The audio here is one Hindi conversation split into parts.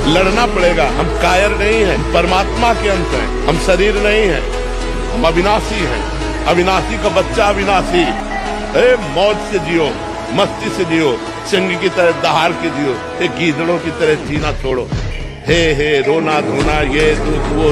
लड़ना पड़ेगा। हम कायर नहीं हैं, परमात्मा के अंश हैं, हम शरीर नहीं हैं, हम अविनाशी हैं। अविनाशी का बच्चा अविनाशी। मौज से जियो, मस्ती से जियो, सिंह की तरह दहाड़ के जियो, एक गीदड़ों की तरह जीना छोड़ो। हे रोना धोना, ये दुख वो,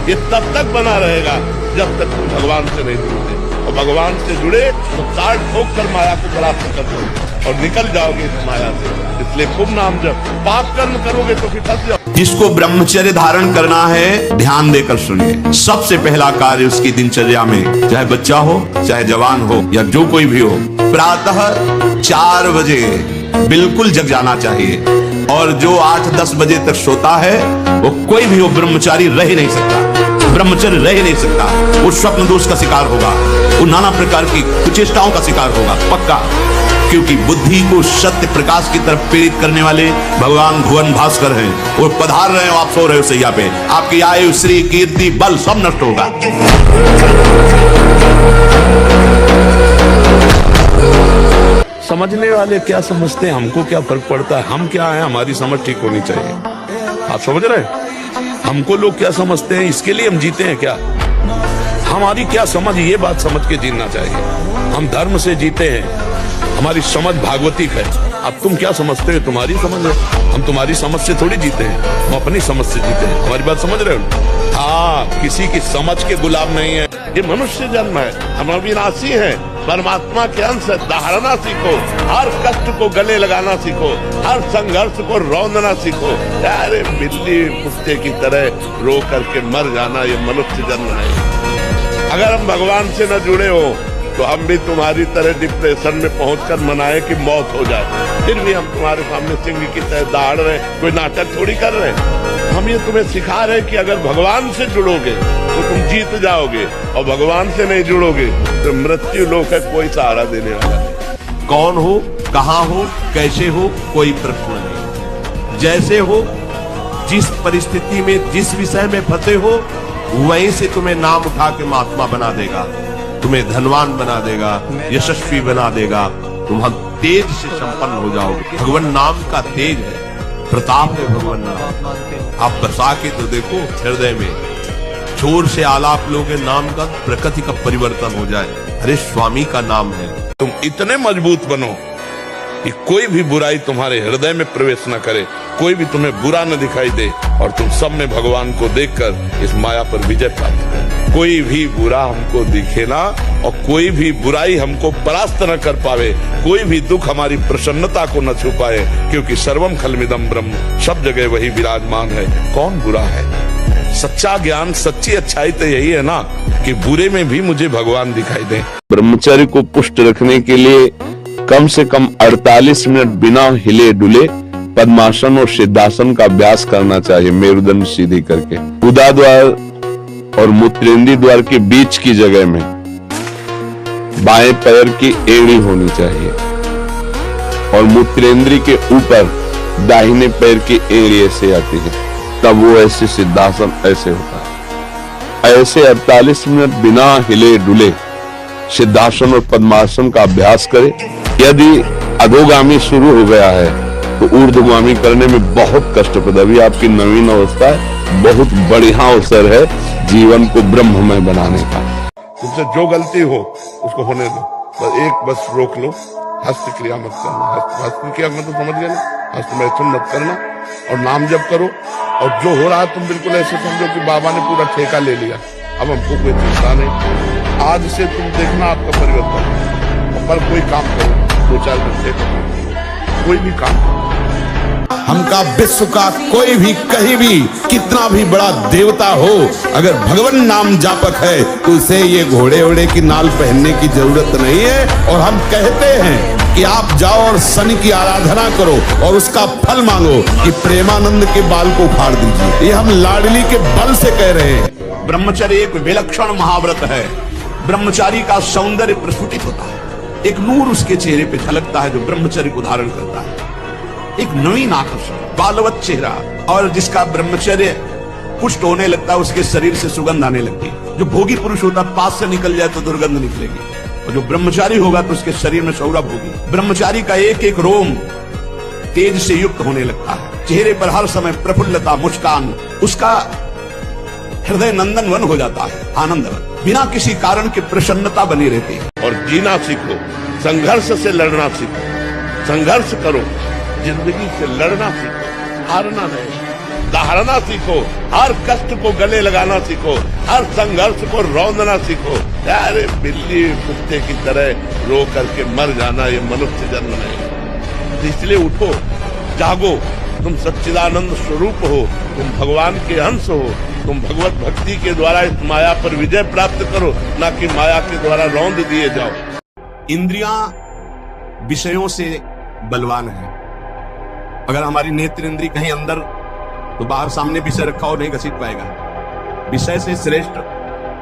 ये तब तक बना रहेगा जब तक तुम भगवान से नहीं जुड़ते। और भगवान से जुड़े तो ताड़ ठोक कर माया को परास्त कर दो और निकल जाओगे इस माया से। इसलिए खूब नाम जब पाप कर्म करोगे तो फिर फंस जाओ। जिसको ब्रह्मचर्य धारण करना है, ध्यान देकर सुनिए। सबसे पहला कार्य उसकी दिनचर्या में, चाहे बच्चा हो, चाहे जवान हो, या जो कोई भी हो, प्रातः 4 बजे बिल्कुल जग जाना चाहिए। और जो 8-10 बजे तक सोता है, वो कोई भी हो, ब्रह्मचारी रह ही नहीं सकता, ब्रह्मचर्य रह ही नहीं सकता। वो स्वप्न दोष का शिकार होगा, वो नाना प्रकार की कुचेष्टाओं का शिकार होगा पक्का। क्योंकि बुद्धि को सत्य प्रकाश की तरफ प्रेरित करने वाले भगवान भुवन भास्कर हैं। वो पधार रहे हो, आप सो रहे हो सैया पे, आपकी आयु, श्री, कीर्ति, बल सब नष्ट होगा। समझने वाले क्या समझते हैं, हमको क्या फर्क पड़ता है, हम क्या है, हमारी समझ ठीक होनी चाहिए। आप समझ रहे हैं, हमको लोग क्या समझते हैं, इसके लिए हम जीते हैं क्या? हमारी क्या समझ, ये बात समझ के जीना चाहिए। हम धर्म से जीते हैं, हमारी समझ भागवतिक है। अब तुम क्या समझते हो, तुम्हारी समझ है, हम तुम्हारी समझ से थोड़ी जीते हैं, हम अपनी समझ से जीते हैं। हमारी बात समझ रहे हो? हाँ, किसी की समझ के गुलाम नहीं है। ये मनुष्य जन्म है, हम अविनाशी हैं, परमात्मा के अंश है। दहाड़ना सीखो, हर कष्ट को गले लगाना सीखो, हर संघर्ष को रौंदना सीखो। अरे बिल्ली कुत्ते की तरह रो करके मर जाना, ये मनुष्य जन्म है। अगर हम भगवान से न जुड़े हो तो हम भी तुम्हारी तरह डिप्रेशन में पहुंचकर मनाए कि मौत हो जाए, फिर भी हम तुम्हारे सामने सिंह की तरह दहाड़ रहे, कोई नाटक थोड़ी कर रहे हैं। हम ये तुम्हें सिखा रहे कि अगर भगवान से जुड़ोगे तो तुम जीत जाओगे, और भगवान से नहीं जुड़ोगे तो मृत्यु लोक है, कोई सहारा देने वाला नहीं। कौन हो, कहां हो, कैसे हो, कोई प्रश्न नहीं। जैसे हो, जिस परिस्थिति में, जिस विषय में फंसे हो, वहीं से तुम्हें नाम उठा के महात्मा बना देगा, तुम्हें धनवान बना देगा, यशस्वी बना देगा, तुम हम तेज से संपन्न हो जाओगे। भगवान नाम का तेज है, प्रताप है भगवान नाम। आप बसा के तो देखो हृदय में, जोर से आलाप लोगे नाम का, प्रकृति का परिवर्तन हो जाए। अरे स्वामी का नाम है। तुम इतने मजबूत बनो कि कोई भी बुराई तुम्हारे हृदय में प्रवेश न करे, कोई भी तुम्हें बुरा न दिखाई दे, और तुम सब में भगवान को देखकर इस माया पर विजय प्राप्त करो। कोई भी बुरा हमको दिखे ना, और कोई भी बुराई हमको परास्त न कर पावे, कोई भी दुख हमारी प्रसन्नता को न छू पाए, क्योंकि सर्वम खलमिदम ब्रह्म, सब जगह वही विराजमान है। कौन बुरा है? सच्चा ज्ञान, सच्ची अच्छाई तो यही है ना कि बुरे में भी मुझे भगवान दिखाई दे। ब्रह्मचर्य को पुष्ट रखने के लिए कम से कम 48 मिनट बिना हिले डुले पद्मासन और सिद्धासन का अभ्यास करना चाहिए, मेरुदंड सीधी करके। उदा द्वार और मूत्रेंद्रीय द्वार के बीच की जगह में बाएं पैर की एड़ी होनी चाहिए, और मूत्रेंद्रीय के ऊपर दाहिने पैर की एड़ी ऐसे आती है, तब वो ऐसे सिद्धासन ऐसे होता है। ऐसे 48 मिनट बिना हिले डुले सिद्धासन और पद्मासन का अभ्यास करें। यदि अधोगामी शुरू हो गया है तो ऊर्ध्वगामी करने में बहुत कष्टप्रद। अभी आपकी नवीन अवस्था है, बहुत बढ़िया अवसर है जीवन को ब्रह्ममय बनाने का। तुमसे जो गलती हो उसको होने दो, बस रोक लो, हस्त क्रिया मत करना। हस्त क्रिया मतलब समझ गए ना, हस्त मैथुन मत करना, और नाम जप करो। और जो हो रहा है तुम बिल्कुल ऐसे समझो कि बाबा ने पूरा ठेका ले लिया, अब हमको कोई चिंता नहीं। आज से तुम देखना आपका परिवर्तन। और कोई काम करो, 2-4 घंटे करो, कोई भी काम करो। हमका विश्व का कोई भी, कहीं भी, कितना भी बड़ा देवता हो, अगर भगवान नाम जापक है तो उसे ये घोड़े ओड़े की नाल पहनने की जरूरत नहीं है। और हम कहते हैं कि आप जाओ और शनि की आराधना करो और उसका फल मांगो कि प्रेमानंद के बाल को उखाड़ दीजिए। ये हम लाडली के बल से कह रहे हैं। ब्रह्मचर्य एक विलक्षण महाव्रत है। ब्रह्मचारी का सौंदर्य प्रस्फुटित होता है, एक नूर उसके चेहरे पे झलकता है जो ब्रह्मचर्य को धारण करता है। एक नवीन आकर्षण, बालवत चेहरा, और जिसका ब्रह्मचर्य पुष्ट होने लगता है उसके शरीर से सुगंध आने लगती है। जो भोगी पुरुष होता है पास से निकल जाए तो दुर्गंध निकलेगी, और जो ब्रह्मचारी होगा तो उसके शरीर में सौरभ होगी। ब्रह्मचारी का एक एक रोम तेज से युक्त होने लगता है। चेहरे पर हर समय प्रफुल्लता, मुस्कान, उसका हृदय नंदन वन हो जाता है, आनंदवन, बिना किसी कारण के प्रसन्नता बनी रहती है। और जीना सीखो, संघर्ष से लड़ना सीखो, संघर्ष करो, जिंदगी से लड़ना सीखो, हारना नहीं, दहाड़ना सीखो, हर कष्ट को गले लगाना सीखो, हर संघर्ष को रौंदना सीखो। अरे बिल्ली कुत्ते की तरह रो करके मर जाना ये मनुष्य जन्म नहीं। इसलिए उठो, जागो, तुम सच्चिदानंद स्वरूप हो, तुम भगवान के अंश हो, तुम भगवत भक्ति के द्वारा इस माया पर विजय प्राप्त करो, ना कि माया के द्वारा रौंद दिए जाओ। इंद्रियां विषयों से बलवान है। अगर हमारी नेत्र इंद्री कहीं अंदर, तो बाहर सामने विषय रखा हो नहीं घसीट पाएगा। विषय से श्रेष्ठ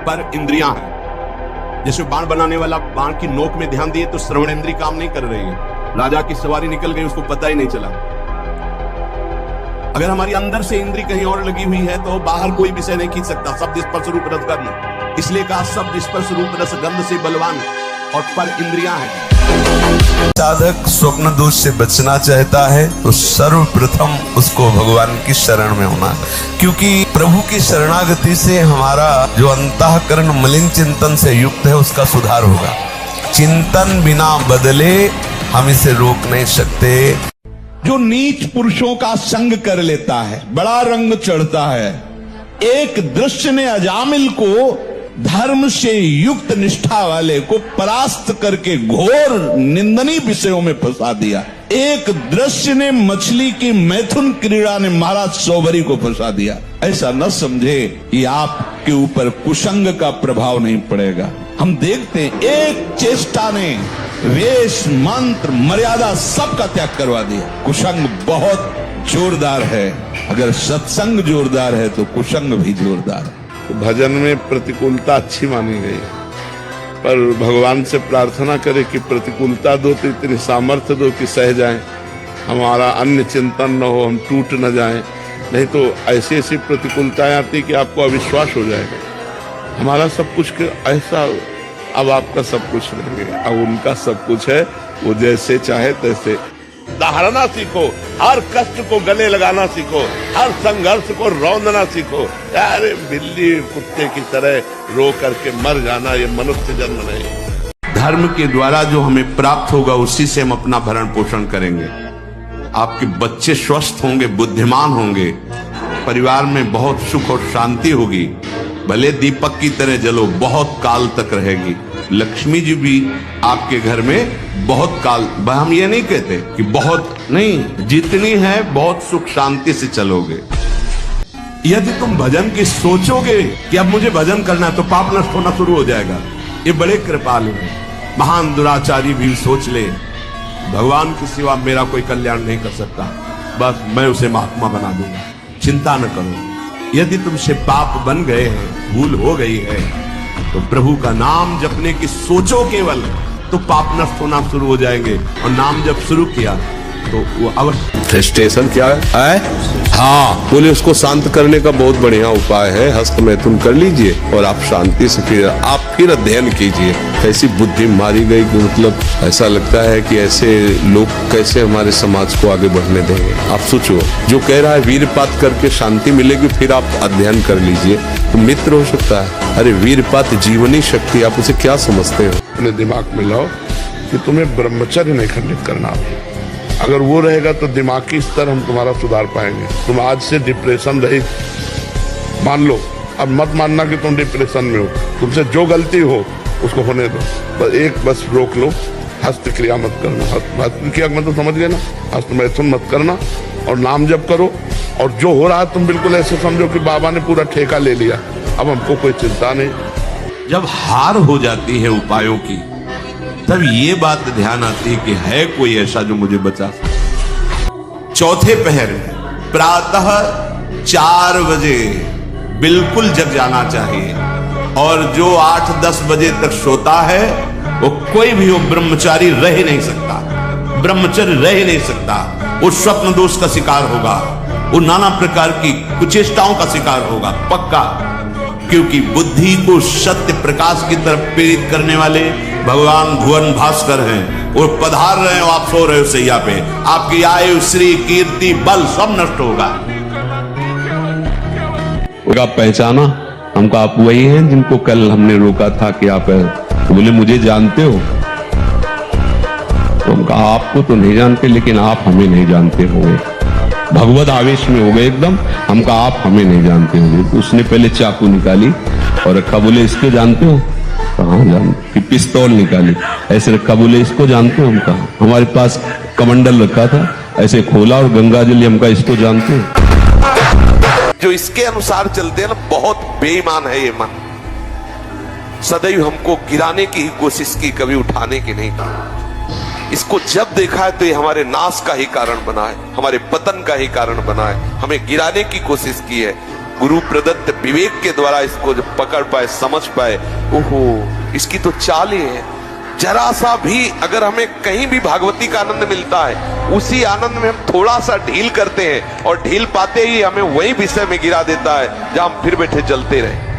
पर इंद्रियां हैं। जैसे बाण बनाने वाला बाण की नोक में ध्यान दिए तो श्रवण इंद्री काम नहीं कर रही है, राजा की सवारी निकल गई, उसको पता ही नहीं चला। अगर हमारी अंदर से इंद्री कहीं और लगी हुई है तो बाहर कोई विषय नहीं खींच सकता। शब्द स्पर्श रूप रस गंध, इसलिए कहा शब्द स्पर्श रूप रस गंध से बलवान और पर इंद्रियां हैं। साधक स्वप्न दोष से बचना चाहता है तो सर्वप्रथम उसको भगवान की शरण में होना, क्योंकि प्रभु की शरणागति से हमारा जो अंतःकरण मलिन चिंतन से युक्त है उसका सुधार होगा। चिंतन बिना बदले हम इसे रोक नहीं सकते। जो नीच पुरुषों का संग कर लेता है, बड़ा रंग चढ़ता है। एक दृश्य ने अजामिल को धर्म से युक्त निष्ठा वाले को परास्त करके घोर निंदनीय विषयों में फंसा दिया। एक दृश्य ने मछली की मैथुन क्रीड़ा ने महाराज सौभरी को फंसा दिया। ऐसा न समझे कि आपके ऊपर कुसंग का प्रभाव नहीं पड़ेगा। हम देखते हैं एक चेष्टा ने वेश, मंत्र, मर्यादा सबका त्याग करवा दिया। कुसंग बहुत जोरदार है, अगर सत्संग जोरदार है तो कुसंग भी जोरदार है। भजन में प्रतिकूलता अच्छी मानी गई, पर भगवान से प्रार्थना करें कि प्रतिकूलता दो तो इतनी सामर्थ्य दो कि सह जाएं, हमारा अन्य चिंतन न हो, हम टूट न जाएं। नहीं तो ऐसी ऐसी प्रतिकूलताएं आती कि आपको अविश्वास हो जाएगा। हमारा सब कुछ ऐसा, अब आपका सब कुछ नहीं है, अब उनका सब कुछ है, वो जैसे चाहे तैसे। दहाड़ना सीखो, हर कष्ट को गले लगाना सीखो, हर संघर्ष को रौंदना सीखो। अरे बिल्ली कुत्ते की तरह रो करके मर जाना ये मनुष्य जन्म नहीं। धर्म के द्वारा जो हमें प्राप्त होगा उसी से हम अपना भरण पोषण करेंगे। आपके बच्चे स्वस्थ होंगे, बुद्धिमान होंगे, परिवार में बहुत सुख और शांति होगी। भले दीपक की तरह जलो, बहुत काल तक रहेगी। लक्ष्मी जी भी आपके घर में बहुत काल, हम ये नहीं कहते कि बहुत नहीं, जितनी है बहुत सुख शांति से चलोगे। यदि तुम भजन की सोचोगे कि अब मुझे भजन करना है तो पाप नष्ट होना शुरू हो जाएगा। ये बड़े कृपालु हैं। महान दुराचारी भी सोच ले भगवान की सिवा मेरा कोई कल्याण नहीं कर सकता, बस मैं उसे महात्मा बना दूंगा, चिंता न करो। यदि तुमसे पाप बन गए हैं, भूल हो गई है, तो प्रभु का नाम जपने की सोचो केवल, तो पाप नष्ट होना शुरू हो जाएंगे। और नाम जब शुरू किया तो वो अवश्य। फ्रस्ट्रेशन क्या है? हाँ, बोले उसको शांत करने का बहुत बढ़िया उपाय है, हस्त मैथुन कर लीजिए और आप शांति से फिर अध्ययन कीजिए। ऐसी बुद्धि मारी गई कि मतलब ऐसा लगता है कि ऐसे लोग कैसे हमारे समाज को आगे बढ़ने देंगे। आप सोचो, जो कह रहा है वीरपात करके शांति मिलेगी, फिर आप अध्ययन कर लीजिए तो मित्र हो सकता है। अरे वीरपात जीवनी शक्ति, आप उसे क्या समझते हो? अपने दिमाग में लाओ कि तुम्हें ब्रह्मचर्य नहीं खंडित करना। अगर वो रहेगा तो दिमागी स्तर हम तुम्हारा सुधार पाएंगे। तुम आज से डिप्रेशन रहित मान लो, अब मत मानना कि तुम डिप्रेशन में हो। तुमसे जो गलती हो उसको होने दो, बस रोक लो, हस्त क्रिया मत करना। हस्त क्रिया मतलब समझ गए ना, हस्त मैथुन मत करना और नाम जप करो। और जो हो रहा है तुम बिल्कुल ऐसे समझो कि बाबा ने पूरा ठेका ले लिया, अब हमको कोई चिंता नहीं। जब हार हो जाती है उपायों की, तब ये बात ध्यान आती है कि है कोई ऐसा जो मुझे बचा सके। चौथे पहर प्रातः 4 बजे बिल्कुल जग जाना चाहिए, और जो 8-10 बजे तक सोता है वो कोई भी हो ब्रह्मचारी रह नहीं सकता, ब्रह्मचर्य रह नहीं सकता। वो स्वप्न दोष का शिकार होगा, वो नाना प्रकार की कुचेष्टाओं का शिकार होगा पक्का। क्योंकि बुद्धि को सत्य प्रकाश की तरफ प्रेरित करने वाले भगवान भुवन भास्कर हैं। वो पधार रहे हो, आप सो रहे हो सैया पे, आपकी आयु, श्री, कीर्ति, बल सब नष्ट होगा। आप पहचाना हमको, आप वही हैं जिनको कल हमने रोका था कि आप, तो बोले मुझे जानते हो? तो हम कहा आपको तो नहीं जानते, लेकिन आप हमें नहीं जानते होंगे। भगवत आवेश में हो गए एकदम। हम कहा आप हमें नहीं जानते होंगे। तो उसने पहले चाकू निकाली और रखा, बोले इसको जानते हो? कहाँ जानते? फिर पिस्तौल निकाली, ऐसे रखा, बोले इसको जानते हो? हम कहा हमारे पास कमंडल रखा था, ऐसे खोला और गंगा जल, हम कहा इसको जानते हो? जो इसके अनुसार चलते हैं ना, बहुत बेईमान है ये मन। सदैव हमको गिराने की ही कोशिश की, कभी उठाने की नहीं की। इसको जब देखा है तो ये हमारे नाश का ही कारण बना है, हमारे पतन का ही कारण बना है। हमें गिराने की कोशिश की है। गुरु प्रदत्त विवेक के द्वारा इसको जब पकड़ पाए, समझ पाए, ओहो इसकी तो चाल ही है। जरा सा भी अगर हमें कहीं भी भागवती का आनंद मिलता है, उसी आनंद में हम थोड़ा सा ढील करते हैं और ढील पाते ही हमें वही विषय में गिरा देता है जहां हम फिर बैठे जलते रहे।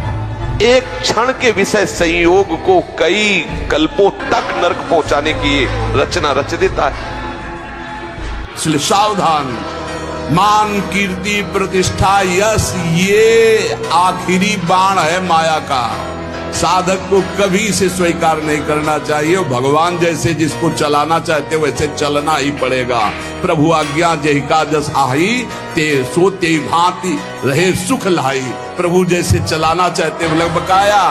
एक क्षण के विषय संयोग को कई कल्पों तक नरक पहुंचाने की रचना रच देता है। इसलिए सावधान। मान, कीर्ति, प्रतिष्ठा, यश, ये आखिरी बाण है माया का। साधक को कभी इसे स्वीकार नहीं करना चाहिए। भगवान जैसे जिसको चलाना चाहते वैसे चलना ही पड़ेगा। प्रभु आज्ञा जहि का जस आही, ते सो ते भांति रहे सुख लाई। प्रभु जैसे चलाना चाहते मतलब बकाया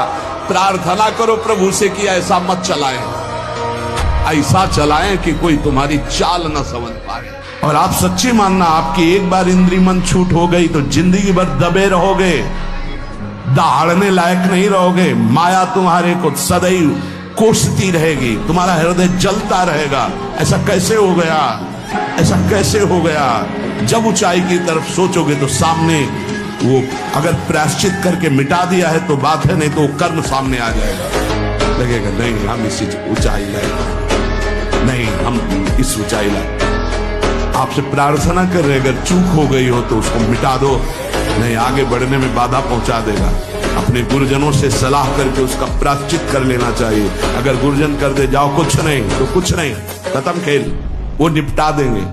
प्रार्थना करो प्रभु से कि ऐसा मत चलाएं, ऐसा चलाएं कि कोई तुम्हारी चाल न समझ पाए। और आप सच्ची मानना, आपकी एक बार इंद्री मन छूट हो गई तो जिंदगी भर दबे रहोगे, दहाड़ने लायक नहीं रहोगे। माया तुम्हारे को सदैव कोसती रहेगी, तुम्हारा हृदय जलता रहेगा। ऐसा कैसे हो गया, ऐसा कैसे हो गया? जब ऊंचाई की तरफ सोचोगे तो सामने वो अगर प्रायश्चित करके मिटा दिया है तो बात है, नहीं तो वो कर्म सामने आ जाएगा। लगेगा नहीं हम इसी ऊंचाई लाए, नहीं हम इस ऊंचाई लाए। आपसे प्रार्थना कर रहे, अगर चूक हो गई हो तो उसको मिटा दो, नहीं आगे बढ़ने में बाधा पहुंचा देगा। अपने गुरुजनों से सलाह करके उसका प्रायश्चित कर लेना चाहिए। अगर गुरुजन कर दे जाओ कुछ नहीं तो कुछ नहीं, खत्म खेल, वो निपटा देंगे।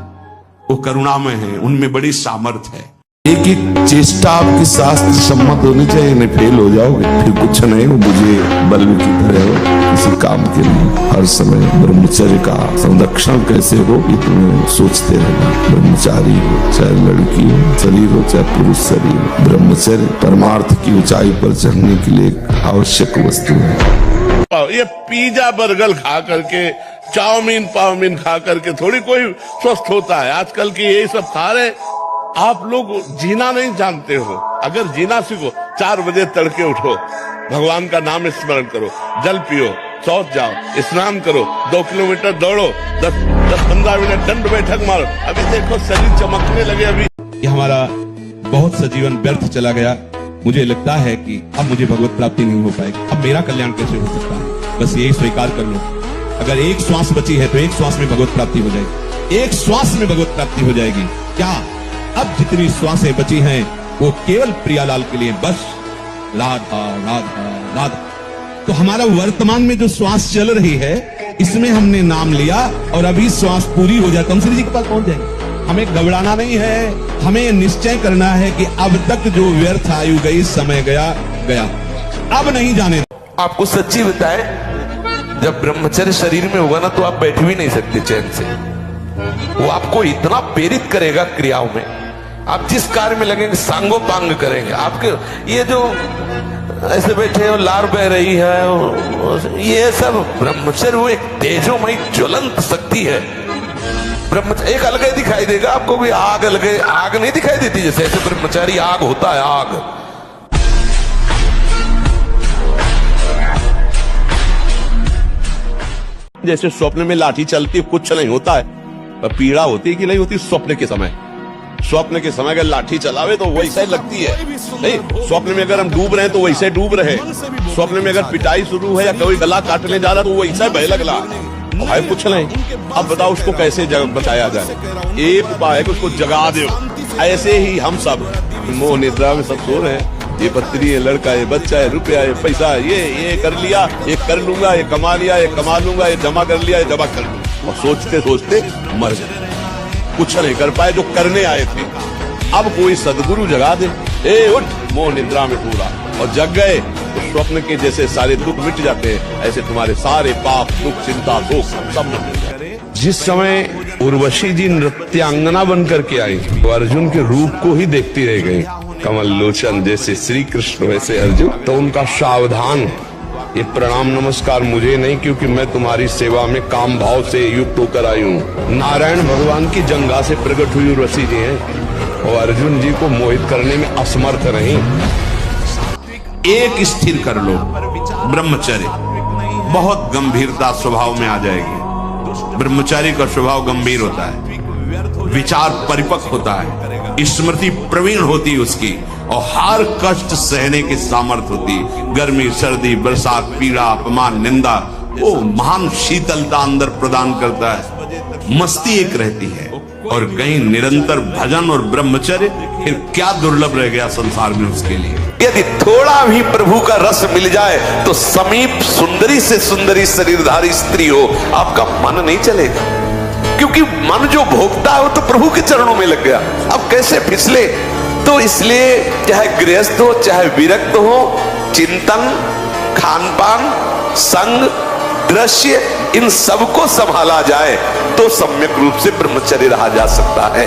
वो करुणामय है, उनमें बड़ी सामर्थ्य है। एक एक चेष्टा आपकी शास्त्र सम्मत होनी चाहिए, नहीं फेल हो जाओगे फिर कुछ नहीं हो। मुझे बल्ब की तरह हो किसी काम के लिए हर समय ब्रह्मचर्य का संरक्षण कैसे हो ये तुम्हें सोचते रहना। ब्रह्मचारी हो, चाहे लड़की हो, शरीर हो चाहे पुरुष शरीर हो, ब्रह्मचर्य परमार्थ की ऊंचाई पर चढ़ने के लिए एक आवश्यक वस्तु है। ये पिज्जा बर्गर खा करके, चाउमीन पाउमीन खा करके थोड़ी कोई स्वस्थ होता है। आजकल की यही सब खा रहे। आप लोग जीना नहीं जानते हो। अगर जीना सीखो, 4 बजे तड़के उठो, भगवान का नाम स्मरण करो, जल पियो, शौच जाओ, स्नान करो, 2 किलोमीटर दौड़ो, 10-15 मिनट दंड बैठक मारो। अभी देखो शरीर चमकने लगे। अभी ये हमारा बहुत सा जीवन व्यर्थ चला गया। मुझे लगता है कि अब मुझे भगवत प्राप्ति नहीं हो पाएगी। अब मेरा कल्याण कैसे हो सकता है? बस यही स्वीकार कर लो। अगर एक श्वास बची है तो एक श्वास में भगवत प्राप्ति हो जाएगी, एक श्वास में भगवत प्राप्ति हो जाएगी। क्या अब जितनी श्वासें बची हैं वो केवल प्रियालाल के लिए, बस राधा राधा राधा। तो हमारा वर्तमान में जो श्वास चल रही है इसमें हमने नाम लिया और अभी श्वास पूरी हो जाए तो हम श्री जी के पास पहुंच जाएंगे। हमें घबराना नहीं है, हमें निश्चय करना है कि अब तक जो व्यर्थ आयु गई, समय गया गया, अब नहीं जाने। आपको सच्ची बताए, जब ब्रह्मचर्य शरीर में होगा ना तो आप बैठ भी नहीं सकते चैन से। वो आपको इतना प्रेरित करेगा क्रियाओं में, आप जिस कार्य में लगेंगे सांगो पांग करेंगे। आपके ये जो ऐसे बैठे हो, लार बह रही है, ये सब ब्रह्मचर्य वो एक तेजोमयी ज्वलंत शक्ति है। ब्रह्मचर्य एक अलग ही दिखाई देगा आपको, भी आग अलग, आग नहीं दिखाई देती जैसे ऐसे ब्रह्मचारी आग होता है। आग जैसे स्वप्न में लाठी चलती कुछ नहीं होता है, पीड़ा होती कि नहीं होती स्वप्न के समय। स्वप्न के समय अगर लाठी चलावे तो वैसे लगती है, नहीं स्वप्न में अगर हम डूब रहे हैं तो वैसे डूब रहे। स्वप्न में अगर पिटाई शुरू है या कोई गला काटने जा रहा तो वैसे बह लगला। भाई कुछ नहीं, अब बताओ उसको कैसे बचाया जाए? एक उपाय है कि उसको जगा दो। ऐसे ही हम सब मोह निद्रा में सब सो रहे हैं। ये पत्नी है, लड़का है, बच्चा है, रुपया है, पैसा है, ये कर लिया, ये कर लूंगा, ये कमा लिया, ये कमा लूंगा, ये जमा कर लिया, ये जमा कर लूंगा। और सोचते सोचते मर गए, कुछ नहीं कर पाए जो करने आए थे। अब कोई सदगुरु जगा दे, ए उठ, मोह निद्रा में पूरा, और जग गए तो स्वप्न के जैसे सारे दुख मिट जाते हैं, ऐसे तुम्हारे सारे पाप दुख चिंता शोक सब मिट जाते हैं। जिस समय उर्वशी जी नृत्यांगना बन करके आई तो अर्जुन के रूप को ही देखती रह गई। कमल लोचन जैसे श्री कृष्ण वैसे अर्जुन, तो उनका सावधान, ये प्रणाम नमस्कार मुझे नहीं, क्योंकि मैं तुम्हारी सेवा में काम भाव से युक्त होकर आई हूँ। नारायण भगवान की जंगा से प्रकट हुई उर्वशी जी हैं और अर्जुन जी को मोहित करने में असमर्थ नहीं। एक स्थिर कर लो, ब्रह्मचर्य, बहुत गंभीरता स्वभाव में आ जाएगी। ब्रह्मचारी का स्वभाव गंभीर होता है, विचार परिपक्व होता है, स्मृति प्रवीण होती उसकी, और हर कष्ट सहने की सामर्थ्य होती। गर्मी सर्दी बरसात पीड़ा अपमान निंदा, वो महान शीतलता अंदर प्रदान करता है। मस्ती एक रहती है, और कहीं निरंतर भजन और ब्रह्मचर्य, फिर क्या दुर्लभ रह गया संसार में उसके लिए। यदि थोड़ा भी प्रभु का रस मिल जाए तो समीप सुंदरी से सुंदरी शरीरधारी स्त्री हो, आपका मन नहीं चलेगा, क्योंकि मन जो भोगता है वो तो प्रभु के चरणों में लग गया। अब कैसे फिसले? तो इसलिए चाहे गृहस्थ हो चाहे विरक्त हो, चिंतन, खान पान, संग, दृश्य, इन सबको संभाला जाए तो सम्यक रूप से ब्रह्मचर्य रहा जा सकता है।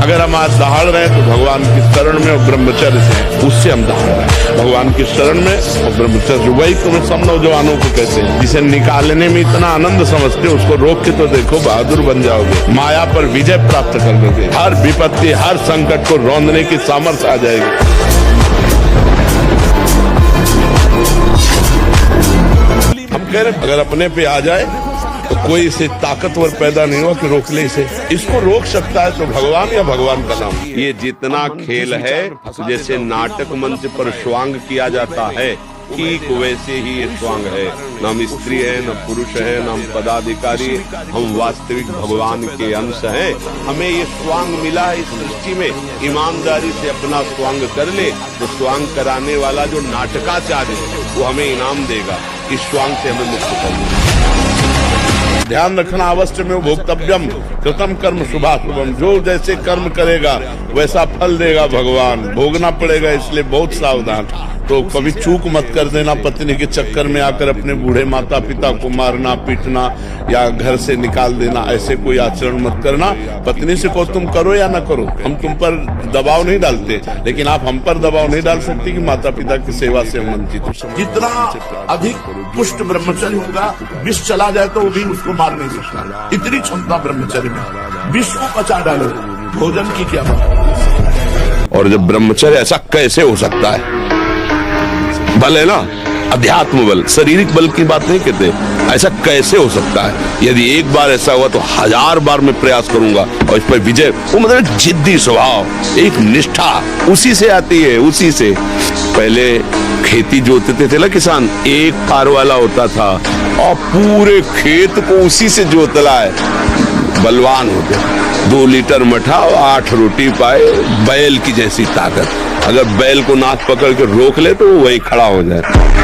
अगर हम आज दहाड़ रहे हैं तो भगवान की शरण में और ब्रह्मचर्य से, उससे हम दहाड़ रहे हैं भगवान की शरण में और ब्रह्मचर्य। वही तुम्हें सब नौजवानों को कहते हैं, जिसे निकालने में इतना आनंद समझते हो उसको रोक के तो देखो, बहादुर बन जाओगे, माया पर विजय प्राप्त कर लोगे, हर विपत्ति हर संकट को रौंदने की सामर्थ्य आ जाएगी। हम कह रहे अगर अपने पे आ जाए तो कोई इसे ताकतवर पैदा नहीं हुआ कि रोक ले इसे। इसको रोक सकता है तो भगवान या भगवान का नाम। ये जितना खेल है, जैसे नाटक मंच पर स्वांग किया जाता है, ठीक वैसे ही ये स्वांग है। न हम स्त्री है, न पुरुष है, न हम पदाधिकारी, हम वास्तविक भगवान के अंश हैं। हमें ये स्वांग मिला है इस सृष्टि में, ईमानदारी से अपना स्वांग कर ले तो स्वांग कराने वाला जो नाटकाचार्य है वो हमें इनाम देगा। इस स्वांग से हमें मुक्त करना। ध्यान रखना, अवश्य में भोक्तव्यम कृतम कर्म शुभाशुभम, जो जैसे कर्म करेगा वैसा फल देगा भगवान, भोगना पड़ेगा, इसलिए बहुत सावधान। तो कभी चूक मत कर देना, पत्नी के चक्कर में आकर अपने बूढ़े माता पिता को मारना पीटना या घर से निकाल देना, ऐसे कोई आचरण मत करना। पत्नी से को तुम करो या ना करो, हम तुम पर दबाव नहीं डालते, लेकिन आप हम पर दबाव नहीं डाल सकती कि माता पिता की सेवा से वंचित हो। जितना अधिक पुष्ट ब्रह्मचर्य होगा, विष चला जाए तो वो भी उसको मार नहीं सकता, इतनी क्षमता ब्रह्मचर्य में। विष को पचा डालो, भोजन की क्या बात। और जब ब्रह्मचर्य ऐसा कैसे हो सकता है? बल है ना, अध्यात्म बल, शारीरिक बल की बात नहीं कहते। ऐसा कैसे हो सकता है? यदि एक बार ऐसा हुआ तो 1000 बार मैं प्रयास करूंगा और इस पर विजय। वो मतलब जिद्दी स्वभाव, एक निष्ठा उसी से आती है, उसी से। पहले खेती जोतते थे ना किसान, एक फार वाला होता था और पूरे खेत को उसी से जोतला है, बलवान होते। 2 लीटर मठा और 8 रोटी पाए, बैल की जैसी ताकत। अगर बैल को नाक पकड़ के रोक ले तो वो वही खड़ा हो जाए।